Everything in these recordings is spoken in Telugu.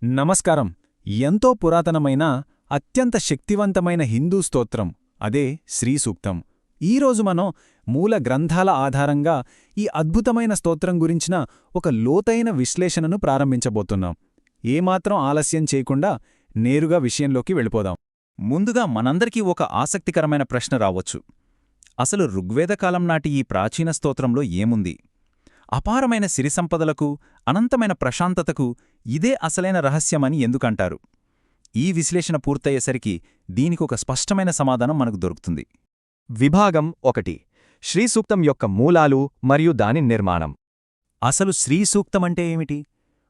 నమస్కారం. ఎంతో పురాతనమైన అత్యంత శక్తివంతమైన హిందూ స్తోత్రం అదే శ్రీసూక్తం. ఈరోజు మనం మూల గ్రంథాల ఆధారంగా ఈ అద్భుతమైన స్తోత్రం గురించిన ఒక లోతైన విశ్లేషణను ప్రారంభించబోతున్నాం. ఏమాత్రం ఆలస్యం చేయకుండా నేరుగా విషయంలోకి వెళ్ళిపోదాం. ముందుగా మనందరికీ ఒక ఆసక్తికరమైన ప్రశ్న రావచ్చు. అసలు ఋగ్వేదకాలం నాటి ఈ ప్రాచీన స్తోత్రంలో ఏముంది? అపారమైన సిరిసంపదలకు, అనంతమైన ప్రశాంతతకు ఇదే అసలైన రహస్యమని ఎందుకంటారు? ఈ విశ్లేషణ పూర్తయ్యేసరికి దీనికొక స్పష్టమైన సమాధానం మనకు దొరుకుతుంది. విభాగం 1. శ్రీసూక్తం యొక్క మూలాలు మరియు దాని నిర్మాణం. అసలు శ్రీసూక్తమంటే ఏమిటి?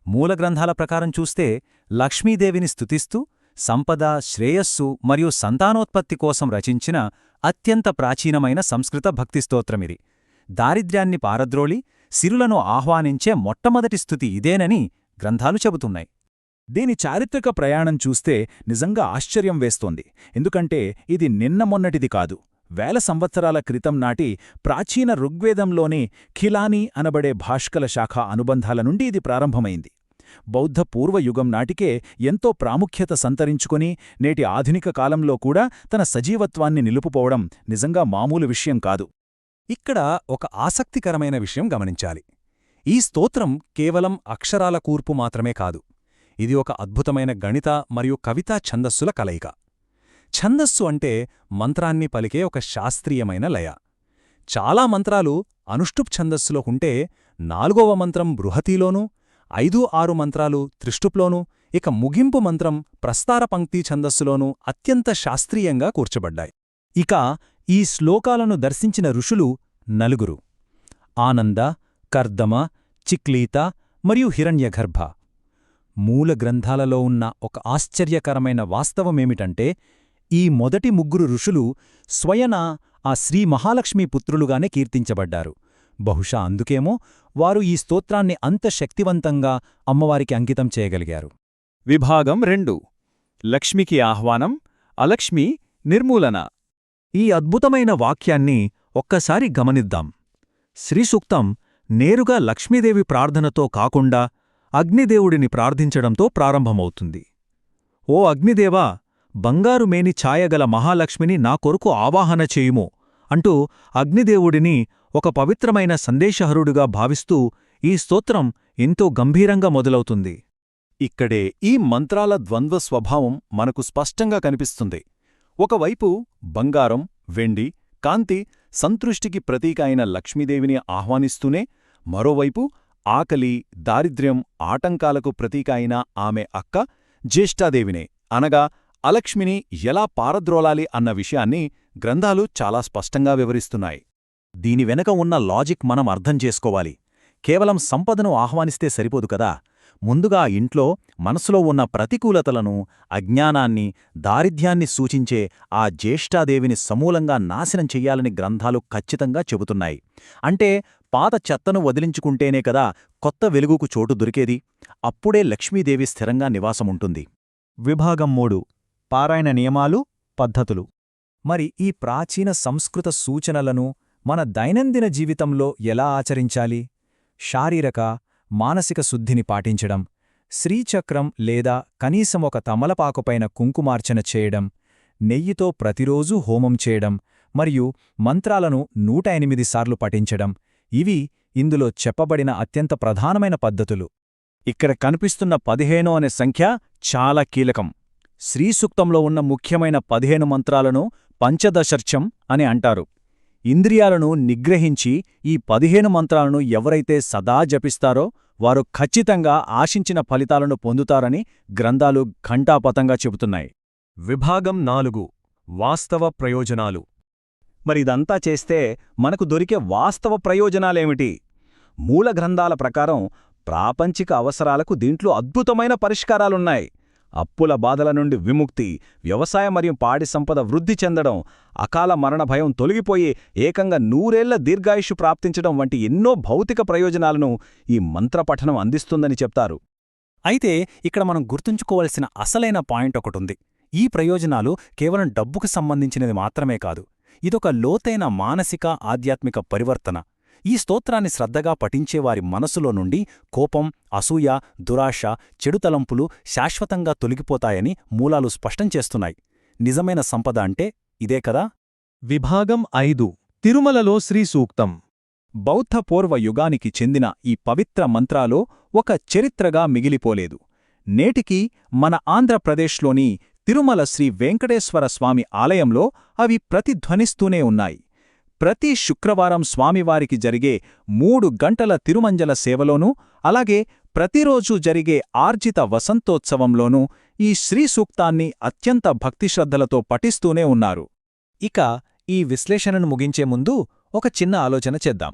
మూలగ్రంథాల ప్రకారం చూస్తే లక్ష్మీదేవిని స్తుతిస్తూ సంపద, శ్రేయస్సు మరియు సంతానోత్పత్తి కోసం రచించిన అత్యంత ప్రాచీనమైన సంస్కృత భక్తిస్తోత్రమిది. దారిద్ర్యాన్ని పారద్రోలి సిరులను ఆహ్వానించే మొట్టమొదటి స్తుతి ఇదేనని గ్రంథాలు చెబుతున్నాయి. దీని చారిత్రక ప్రయాణం చూస్తే నిజంగా ఆశ్చర్యం వేస్తోంది. ఎందుకంటే ఇది నిన్న మొన్నటిది కాదు. వేల సంవత్సరాల క్రితం నాటి ప్రాచీన ఋగ్వేదంలోని ఖిలానీ అనబడే భాష్కల శాఖ అనుబంధాల నుండి ఇది ప్రారంభమైంది. బౌద్ధ పూర్వయుగం నాటికే ఎంతో ప్రాముఖ్యత సంతరించుకొని నేటి ఆధునిక కాలంలో కూడా తన సజీవత్వాన్ని నిలుపుకోవడం నిజంగా మామూలు విషయం కాదు. ఇక్కడ ఒక ఆసక్తికరమైన విషయం గమనించాలి. ఈ స్తోత్రం కేవలం అక్షరాల కూర్పు మాత్రమే కాదు. ఇది ఒక అద్భుతమైన గణిత మరియు కవితా ఛందస్సుల కలయిక. ఛందస్సు అంటే మంత్రాన్ని పలికే ఒక శాస్త్రీయమైన లయ. చాలా మంత్రాలు అనుష్టుప్ ఛందస్సులో ఉంటే 4వ మంత్రం బృహతిలోనూ, 5-6 మంత్రాలు త్రిష్టుప్లోనూ, ఇక ముగింపు మంత్రం ప్రస్తార పంక్తి ఛందస్సులోనూ అత్యంత శాస్త్రీయంగా కూర్చబడ్డాయి. ఇక ఈ శ్లోకాలను దర్శించిన ఋషులు 4: ఆనంద, కర్దమ, చిక్లీత మరియు హిరణ్యగర్భ. మూల గ్రంథాలలో ఉన్న ఒక ఆశ్చర్యకరమైన వాస్తవమేమిటంటే ఈ మొదటి 3 ఋషులు స్వయన ఆ శ్రీ మహాలక్ష్మీ పుత్రులుగానే కీర్తించబడ్డారు. బహుశా అందుకేమో వారు ఈ స్తోత్రాన్ని అంత శక్తివంతంగా అమ్మవారికి అంకితం చేయగలిగారు. విభాగం 2. లక్ష్మికి ఆహ్వానం, అలక్ష్మి నిర్మూలన. ఈ అద్భుతమైన వాక్యాన్ని ఒక్కసారి గమనిద్దాం. శ్రీసూక్తం నేరుగా లక్ష్మీదేవి ప్రార్థనతో కాకుండా అగ్నిదేవుడిని ప్రార్థించడంతో ప్రారంభమవుతుంది. ఓ అగ్నిదేవా, బంగారు మేని ఛాయగల మహాలక్ష్మిని నా కొరకు ఆవాహన చేయుము అంటూ అగ్నిదేవుడిని ఒక పవిత్రమైన సందేశహరుడుగా భావిస్తూ ఈ స్తోత్రం ఎంతో గంభీరంగా మొదలవుతుంది. ఇక్కడే ఈ మంత్రాల ద్వంద్వ స్వభావం మనకు స్పష్టంగా కనిపిస్తుంది. ఒకవైపు బంగారం, వెండి, కాంతి, సంతృష్టికి ప్రతీక అయిన లక్ష్మీదేవిని ఆహ్వానిస్తూనే మరోవైపు ఆకలి, దారిద్ర్యం, ఆటంకాలకు ప్రతీక అయిన ఆమె అక్క జ్యేష్ఠాదేవినే అనగా అలక్ష్మిని ఎలా పారద్రోలాలి అన్న విషయాన్ని గ్రంథాలు చాలా స్పష్టంగా వివరిస్తున్నాయి. దీని వెనక ఉన్న లాజిక్ మనం అర్థం చేసుకోవాలి. కేవలం సంపదను ఆహ్వానిస్తే సరిపోదు కదా. ముందుగా ఇంట్లో మనసులో ఉన్న ప్రతికూలతలను, అజ్ఞానాన్ని, దారిద్ర్యాన్ని సూచించే ఆ జ్యేష్ఠాదేవిని సమూలంగా నాశనం చెయ్యాలని గ్రంథాలు ఖచ్చితంగా చెబుతున్నాయి. అంటే పాత చెత్తను వదిలించుకుంటేనే కదా కొత్త వెలుగుకు చోటు దొరికేది. అప్పుడే లక్ష్మీదేవి స్థిరంగా నివాసముంటుంది. విభాగం 3. పారాయణ నియమాలు, పద్ధతులు. మరి ఈ ప్రాచీన సంస్కృత సూచనలను మన దైనందిన జీవితంలో ఎలా ఆచరించాలి? శారీరక, మానసిక శుద్ధిని పాటించడం, శ్రీచక్రం లేదా కనీసం ఒక తమలపాకుపైన కుంకుమార్చన చేయడం, నెయ్యితో ప్రతిరోజూ హోమం చేయడం మరియు మంత్రాలను 108 సార్లు పఠించడం ఇవి ఇందులో చెప్పబడిన అత్యంత ప్రధానమైన పద్ధతులు. ఇక్కడ కనిపిస్తున్న 15 అనే సంఖ్య చాలా కీలకం. శ్రీసూక్తంలో ఉన్న ముఖ్యమైన 15 మంత్రాలను పంచదశర్చం అని అంటారు. ఇంద్రియాలను నిగ్రహించి ఈ 15 మంత్రాలను ఎవరైతే సదా జపిస్తారో వారు ఖచ్చితంగా ఆశించిన ఫలితాలను పొందుతారని గ్రంథాలు ఘంటాపథంగా చెబుతున్నాయి. విభాగం 4. వాస్తవ ప్రయోజనాలు. మరిదంతా చేస్తే మనకు దొరికే వాస్తవ ప్రయోజనాలేమిటి? మూల గ్రంథాల ప్రకారం ప్రాపంచిక అవసరాలకు దీంట్లో అద్భుతమైన పరిష్కారాలున్నాయి. అప్పుల బాధల నుండి విముక్తి, వ్యవసాయ మరియు పాడి సంపద వృద్ధి చెందడం, అకాల మరణ భయం తొలగిపోయి ఏకంగా 100 ఏళ్ల దీర్ఘాయుషు ప్రాప్తించడం వంటి ఎన్నో భౌతిక ప్రయోజనాలను ఈ మంత్రపఠనం అందిస్తుందని చెప్తారు. అయితే ఇక్కడ మనం గుర్తుంచుకోవలసిన అసలైన పాయింట్ ఒకటుంది. ఈ ప్రయోజనాలు కేవలం డబ్బుకు సంబంధించినది మాత్రమే కాదు. ఇదొక లోతైన మానసిక, ఆధ్యాత్మిక పరివర్తన. ఈ స్తోత్రాన్ని శ్రద్ధగా పఠించేవారి మనసులో నుండి కోపం, అసూయ, దురాశ, చెడుతలంపులు శాశ్వతంగా తొలగిపోతాయని మూలాలు స్పష్టం చేస్తున్నాయి. నిజమైన సంపద అంటే ఇదే కదా? విభాగం 5 తిరుమలలో శ్రీ సూక్తం. బౌద్ధ పూర్వ యుగానికి చెందిన ఈ పవిత్ర మంత్రాలో ఒక చరిత్రగా మిగిలిపోలేదు. నేటికీ మన ఆంధ్రప్రదేశ్లోని తిరుమల శ్రీ వెంకటేశ్వర స్వామి ఆలయంలో అవి ప్రతిధ్వనిస్తూనే ఉన్నాయి. ప్రతి శుక్రవారం స్వామివారికి జరిగే 3 గంటల తిరుమంజల సేవలోనూ, అలాగే ప్రతిరోజూ జరిగే ఆర్జిత వసంతోత్సవంలోనూ ఈ శ్రీసూక్తాన్ని అత్యంత భక్తిశ్రద్ధలతో పఠిస్తూనే ఉన్నారు. ఇక ఈ విశ్లేషణను ముగించే ముందు ఒక చిన్న ఆలోచన చేద్దాం.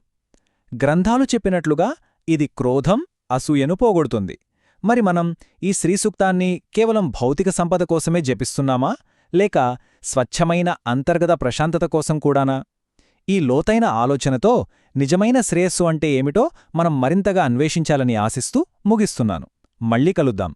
గ్రంథాలు చెప్పినట్లుగా ఇది క్రోధం, అసూయను పోగొడుతుంది. మరి మనం ఈ శ్రీసూక్తాన్ని కేవలం భౌతిక సంపద కోసమే జపిస్తున్నామా, లేక స్వచ్ఛమైన అంతర్గత ప్రశాంతత కోసం కూడానా? ఈ లోతైన ఆలోచనతో నిజమైన శ్రేయస్సు అంటే ఏమిటో మనం మరింతగా అన్వేషించాలని ఆశిస్తూ ముగిస్తున్నాను. మళ్ళీ కలుద్దాం.